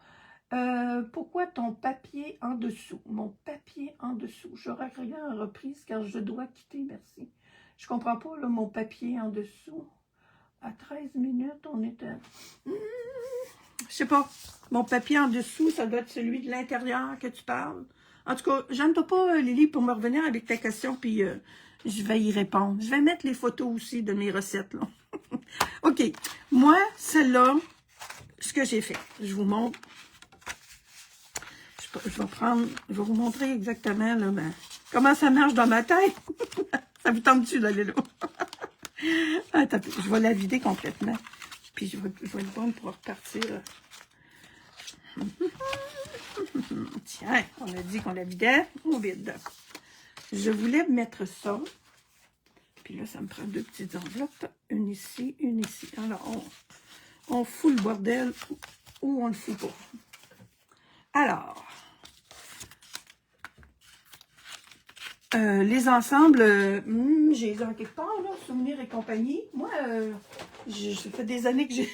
Pourquoi ton papier en dessous? Mon papier en dessous. J'aurais rien en reprise car je dois quitter, merci. Je comprends pas, là, mon papier en dessous. À 13 minutes, on est à... je sais pas. Mon papier en dessous, ça doit être celui de l'intérieur que tu parles. En tout cas, j'aime pas, Lily, pour me revenir avec ta question, puis je vais y répondre. Je vais mettre les photos aussi de mes recettes, là. OK. Moi, celle-là, ce que j'ai fait, je vous montre. Je vais vous montrer exactement là, comment ça marche dans ma tête. Ça vous tente-tu d'aller là? Attends, je vais la vider complètement. Puis je vais être bonne pour repartir. Tiens, on a dit qu'on la vidait. On vide. Je voulais mettre ça. Puis là, ça me prend 2 petites enveloppes. Une ici, une ici. Alors, on fout le bordel ou on le fout pas. Alors... les ensembles, j'ai les en quelque part, là, Souvenirs et compagnie. Moi, ça fait des années que j'ai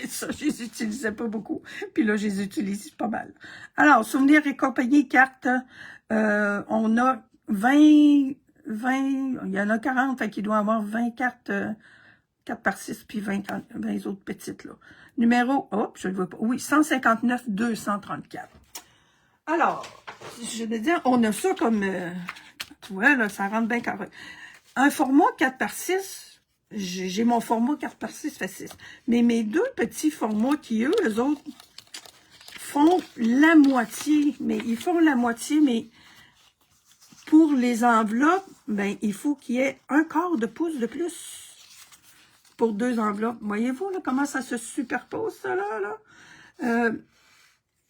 ça, je les utilisais pas beaucoup. Puis là, je les utilise pas mal. Alors, Souvenirs et compagnie, cartes, on a 20, il y en a 40, fait qu'il doit y avoir 20 cartes, 4 par 6, puis 20 autres petites, là. Numéro, hop, je ne le vois pas, oui, 159 234. Alors, je veux dire, on a ça comme... tu vois, là, ça rentre bien carré. Un format 4 par 6, j'ai mon format 4 par 6 fait 6. Mais mes 2 petits formats qui, eux autres, font la moitié. Mais ils font la moitié, mais pour les enveloppes, ben, il faut qu'il y ait 1/4 de pouce de plus pour 2 enveloppes. Voyez-vous, là, comment ça se superpose, ça, là?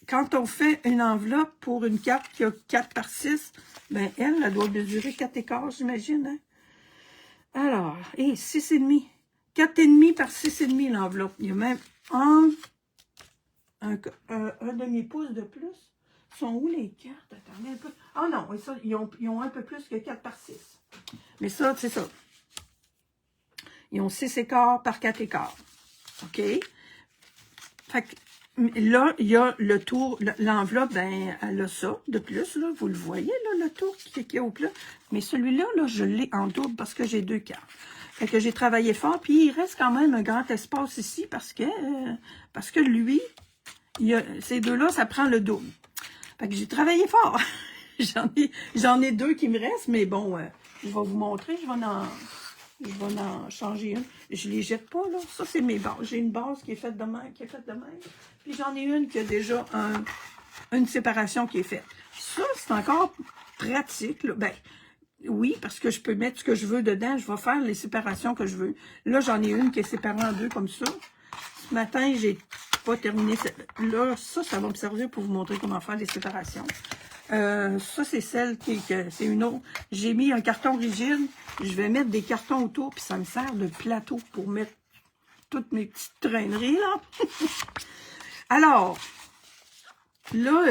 quand on fait une enveloppe pour une carte qui a 4 par 6, ben elle doit mesurer 4 écarts, j'imagine. Hein? Alors, et 6,5. 4,5 par 6,5 l'enveloppe. Il y a même un demi-pouce de plus. Sont où les cartes? Attendez un peu. Ah non, ça, ils ont un peu plus que 4 par 6. Mais ça, c'est ça. Ils ont 6 écarts par 4 écarts. OK? Fait que là, il y a le tour, l'enveloppe, ben, elle a ça de plus, là. Vous le voyez, là, le tour qui est au plat. Mais celui-là, là, je l'ai en double parce que j'ai 2 cartes. Fait que j'ai travaillé fort, puis il reste quand même un grand espace ici parce que lui, ces deux-là, ça prend le double. Fait que j'ai travaillé fort. J'en ai 2 qui me restent, mais bon, je vais vous montrer, je vais en changer une. Je les jette pas, là. Ça, c'est mes bases. J'ai une base qui est faite de même, Puis j'en ai une qui a déjà une séparation qui est faite. Ça, c'est encore pratique, là. Ben, oui, parce que je peux mettre ce que je veux dedans. Je vais faire les séparations que je veux. Là, j'en ai une qui est séparée en 2 comme ça. Ce matin, j'ai pas terminé. Là, ça va me servir pour vous montrer comment faire les séparations. Ça, c'est celle c'est une autre. J'ai mis un carton rigide. Je vais mettre des cartons autour, puis ça me sert de plateau pour mettre toutes mes petites traîneries, là. Alors, là,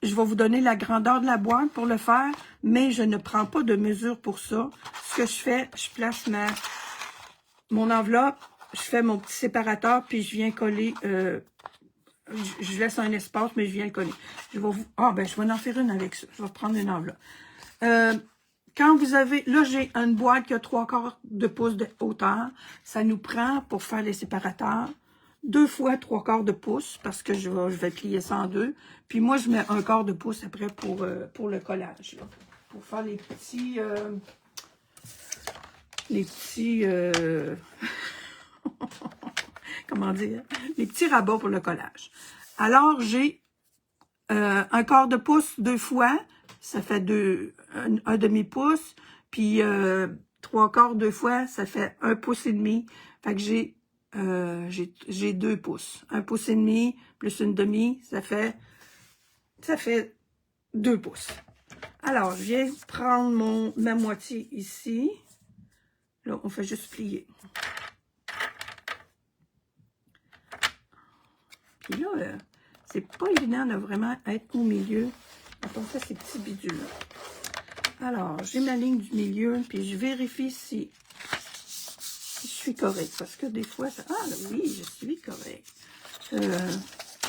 je vais vous donner la grandeur de la boîte pour le faire, mais je ne prends pas de mesure pour ça. Ce que je fais, je place mon enveloppe, je fais mon petit séparateur, puis je viens coller... je laisse un espace, mais je viens le coller. Je vais en faire une avec ça. Je vais prendre une enveloppe. Quand vous avez... Là, j'ai une boîte qui a 3/4 de pouce de hauteur. Ça nous prend, pour faire les séparateurs, 2 fois 3/4 de pouce, parce que je vais plier ça en 2. Puis moi, je mets 1/4 de pouce après pour le collage, là. Pour faire les petits... comment dire? Les petits rabats pour le collage. Alors, j'ai 1/4 de pouce 2 fois, ça fait un demi-pouce, puis 3/4 2 fois, ça fait 1,5 pouce. Fait que j'ai 2 pouces. 1,5 pouce plus une demi, ça fait 2 pouces. Alors, je viens prendre ma moitié ici. Là, on fait juste plier. Puis là, c'est pas évident de vraiment être au milieu quand on fait ces petits bidules. Alors, j'ai ma ligne du milieu, puis je vérifie si je suis correct. Parce que des fois, ça... Ah oui, je suis correct.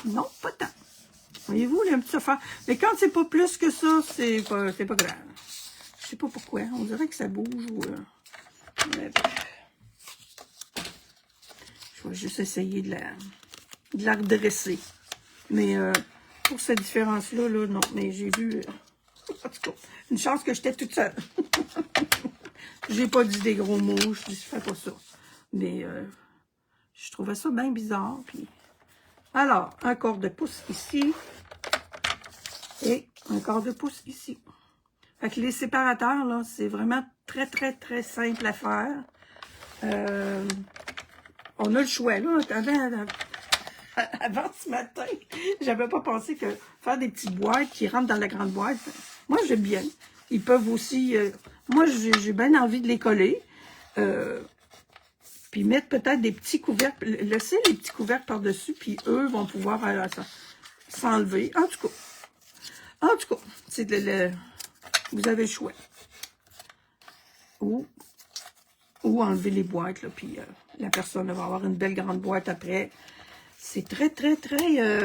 Non, pas tant. Voyez-vous, il y a un petit affaire. Mais quand c'est pas plus que ça, c'est pas grave. Je sais pas pourquoi. On dirait que ça bouge ou... Je vais juste essayer de la redresser. Mais pour cette différence-là, là, non. Mais j'ai vu... en tout cas, une chance que j'étais toute seule. J'ai pas dit des gros mots. Je fais pas ça. Mais je trouvais ça bien bizarre. Puis... Alors, 1/4 de pouce ici. Et 1/4 de pouce ici. Fait que les séparateurs, là, c'est vraiment très, très, très simple à faire. On a le choix, là. Avant ce matin, j'avais pas pensé que faire des petites boîtes qui rentrent dans la grande boîte, moi, j'aime bien. Ils peuvent aussi... moi, j'ai bien envie de les coller. Puis mettre peut-être des petits couvercles. Laisser les petits couvercles par-dessus, puis eux vont pouvoir s'enlever. En tout cas, c'est vous avez le choix. Ou enlever les boîtes, là, puis la personne va avoir une belle grande boîte après. C'est très, très, très...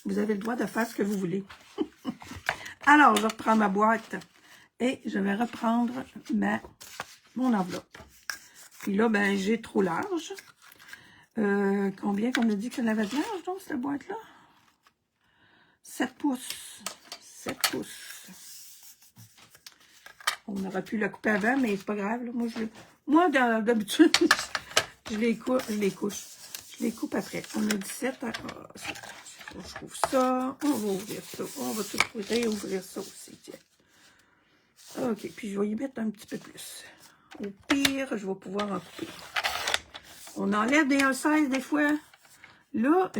vous avez le droit de faire ce que vous voulez. Alors, je reprends ma boîte et je vais reprendre mon enveloppe. Puis là, ben, j'ai trop large. Combien qu'on a dit qu'elle avait de large, donc, cette boîte-là? 7 pouces. 7 pouces. On aurait pu la couper avant, mais c'est pas grave. Là. Moi, d'habitude, je les coupe après. On a 17. Je trouve ça. On va ouvrir ça. On va tout réouvrir ça aussi. Tiens. OK. Puis, je vais y mettre un petit peu plus. Au pire, je vais pouvoir en couper. On enlève des 1,16 des fois. Là,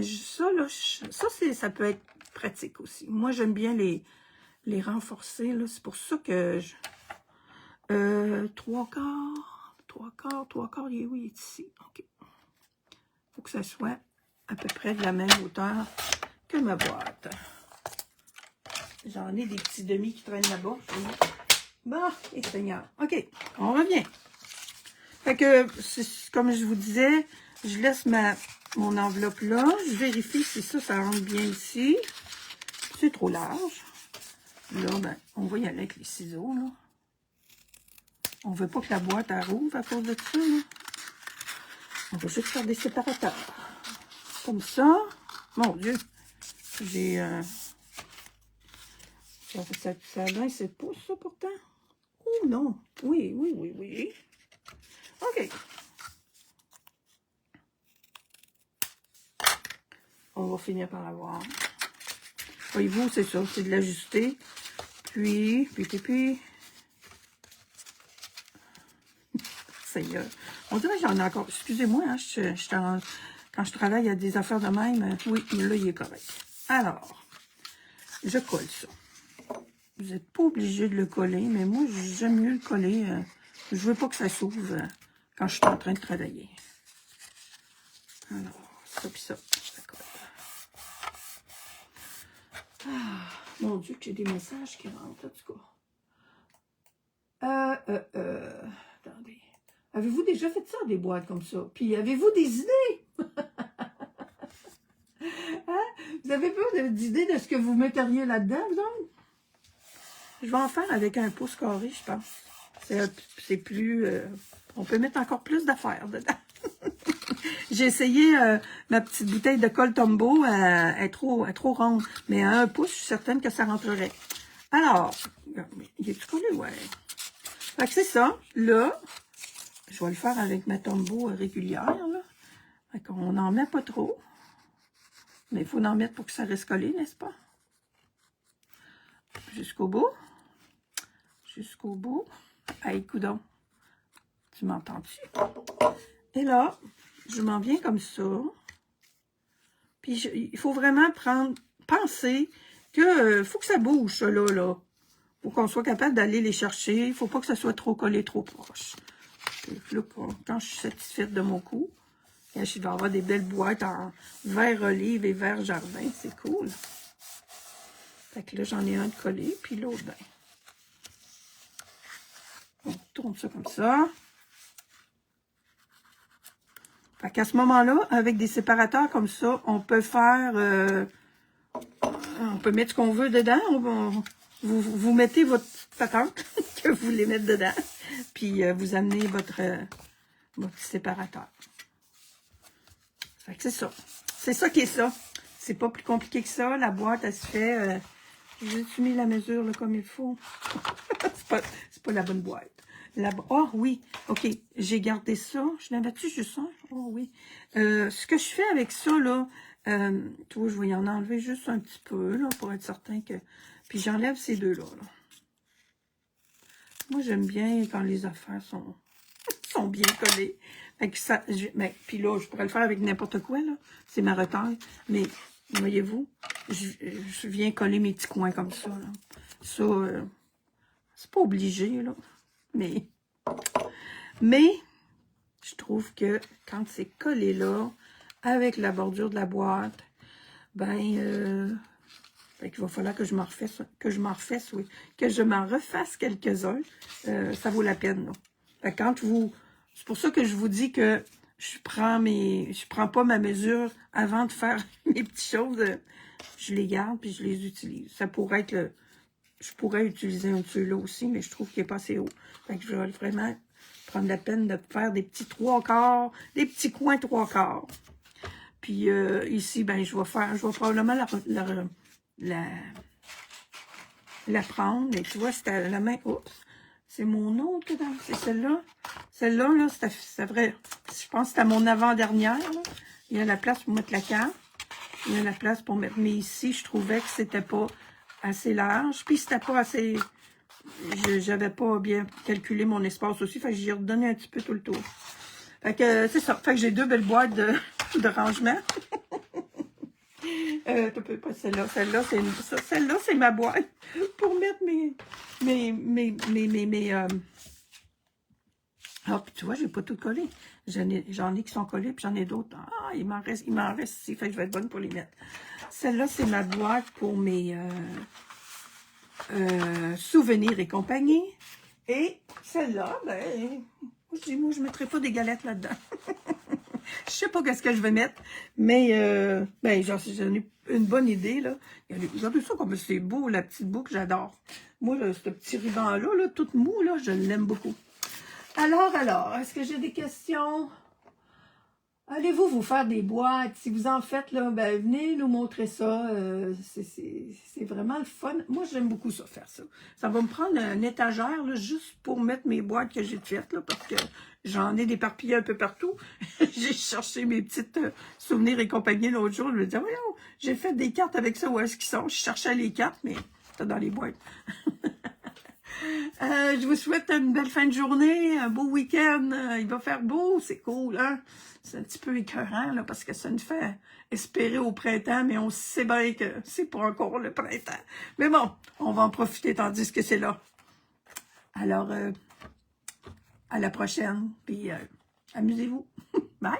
ça peut être pratique aussi. Moi, j'aime bien les renforcer, là. C'est pour ça que je... 3/4, oui, il est ici. OK. Faut que ça soit à peu près de la même hauteur que ma boîte. J'en ai des petits demi qui traînent là-bas. Bon, et Seigneur. OK, on revient. Fait que, comme je vous disais, je laisse mon enveloppe là. Je vérifie si ça rentre bien ici. C'est trop large. Là, ben, on va y aller avec les ciseaux, là. On ne veut pas que la boîte elle rouvre à cause de ça, là. On va juste faire des séparateurs. Comme ça. Mon Dieu. J'ai... ça a 27 pouces, ça, pourtant. Oh non. Oui. OK. On va finir par l'avoir. Voyez-vous, c'est ça. C'est de l'ajuster. Puis... Seigneur. On dirait que j'en ai encore... Excusez-moi, hein, quand je travaille à des affaires de même, oui, mais là, il est correct. Alors, je colle ça. Vous n'êtes pas obligé de le coller, mais moi, j'aime mieux le coller. Je veux pas que ça s'ouvre quand je suis en train de travailler. Alors, ça puis ça colle. Ah, mon Dieu, que j'ai des messages qui rentrent, en tout cas. Attendez. Avez-vous déjà fait ça, des boîtes comme ça? Puis, avez-vous des idées? Hein? Vous avez pas d'idée de ce que vous metteriez là-dedans, vous autres? Je vais en faire avec un pouce carré, je pense. C'est plus... on peut mettre encore plus d'affaires dedans. J'ai essayé ma petite bouteille de colle Tombow, elle est trop ronde. Mais à 1 pouce, je suis certaine que ça rentrerait. Alors, il est-tu collé? Ouais. Fait que c'est ça. Là, je vais le faire avec ma Tombow régulière. Là. Fait qu'on n'en met pas trop. Mais il faut en mettre pour que ça reste collé, n'est-ce pas? Jusqu'au bout. Jusqu'au bout. Hey, coudonc. Tu m'entends-tu? Et là, je m'en viens comme ça. Puis, il faut vraiment penser que faut que ça bouge, ça, là. Faut qu'on soit capable d'aller les chercher. Il faut pas que ça soit trop collé, trop proche. Là, quand je suis satisfaite de mon coup, je vais avoir des belles boîtes en vert olive et vert jardin. C'est cool. Fait que là, j'en ai un de collé, puis l'autre, ben. On tourne ça comme ça. Fait qu'à ce moment-là, avec des séparateurs comme ça, on peut faire... on peut mettre ce qu'on veut dedans. Vous mettez votre patente que vous voulez mettre dedans. Puis vous amenez votre séparateur. Fait que c'est ça. C'est ça qui est ça. C'est pas plus compliqué que ça. La boîte, elle se fait... j'ai-tu mis la mesure là, comme il faut? c'est pas la bonne boîte. Oh oui, ok, j'ai gardé ça. Je l'avais-tu juste ça? Oh oui. Ce que je fais avec ça, là, tu vois, je vais y en enlever juste un petit peu, là, pour être certain que... Puis j'enlève ces deux-là, là. Moi, j'aime bien quand les affaires sont bien collées. Fait que ça, puis là, je pourrais le faire avec n'importe quoi, là. C'est ma retaille. Mais, voyez-vous, je viens coller mes petits coins comme ça, là. Ça, c'est pas obligé, là. Mais, je trouve que quand c'est collé là, avec la bordure de la boîte, ben, il va falloir que je m'en refasse quelques-uns. Ça vaut la peine, là. Fait que c'est pour ça que je vous dis que je prends pas ma mesure avant de faire mes petites choses. Je les garde puis je les utilise. Ça pourrait être je pourrais utiliser un dessus là aussi, mais je trouve qu'il n'est pas assez haut. Fait que je vais vraiment prendre la peine de faire des petits 3/4, des petits coins 3/4. Puis ici, ben je vais probablement la prendre. Mais tu vois, c'était la main. Oups, c'est mon autre, c'est celle-là. Celle-là, là, c'est vrai. Je pense que c'était mon avant-dernière. Il y a la place pour mettre la carte. Il y a la place pour mettre. Mais ici, je trouvais que c'était pas assez large. Puis c'était pas assez... J'avais pas bien calculé mon espace aussi. Fait que j'ai redonné un petit peu tout le tour. Fait que c'est ça. Fait que j'ai deux belles boîtes de rangement. Pas celle-là. Celle-là, c'est ma boîte pour mettre ah, puis tu vois, j'ai pas tout collé. J'en ai qui sont collés, puis j'en ai d'autres. Ah, il m'en reste ici, fait que je vais être bonne pour les mettre. Celle-là, c'est ma boîte pour mes souvenirs et compagnie. Et celle-là, ben, moi, je ne mettrai pas des galettes là-dedans. Je sais pas qu'est-ce que je vais mettre, mais ben, j'en ai une bonne idée, là. Regardez ça comme c'est beau, la petite boucle, j'adore. Moi, là, ce petit ruban-là, là, tout mou, là, je l'aime beaucoup. Alors, est-ce que j'ai des questions? Allez-vous vous faire des boîtes? Si vous en faites, là, ben, venez nous montrer ça. C'est vraiment le fun. Moi, j'aime beaucoup ça, faire ça. Ça va me prendre une étagère, là, juste pour mettre mes boîtes que j'ai faites, là, parce que j'en ai d'éparpillées un peu partout. J'ai cherché mes petites souvenirs et compagnie l'autre jour. Je me disais, voyons, j'ai fait des cartes avec ça, où est-ce qu'ils sont? Je cherchais les cartes, mais c'était dans les boîtes. Je vous souhaite une belle fin de journée, un beau week-end. Il va faire beau, c'est cool, hein? C'est un petit peu écœurant, là, parce que ça nous fait espérer au printemps, mais on sait bien que c'est pas encore le printemps. Mais bon, on va en profiter tandis que c'est là. Alors, à la prochaine, puis amusez-vous. Bye!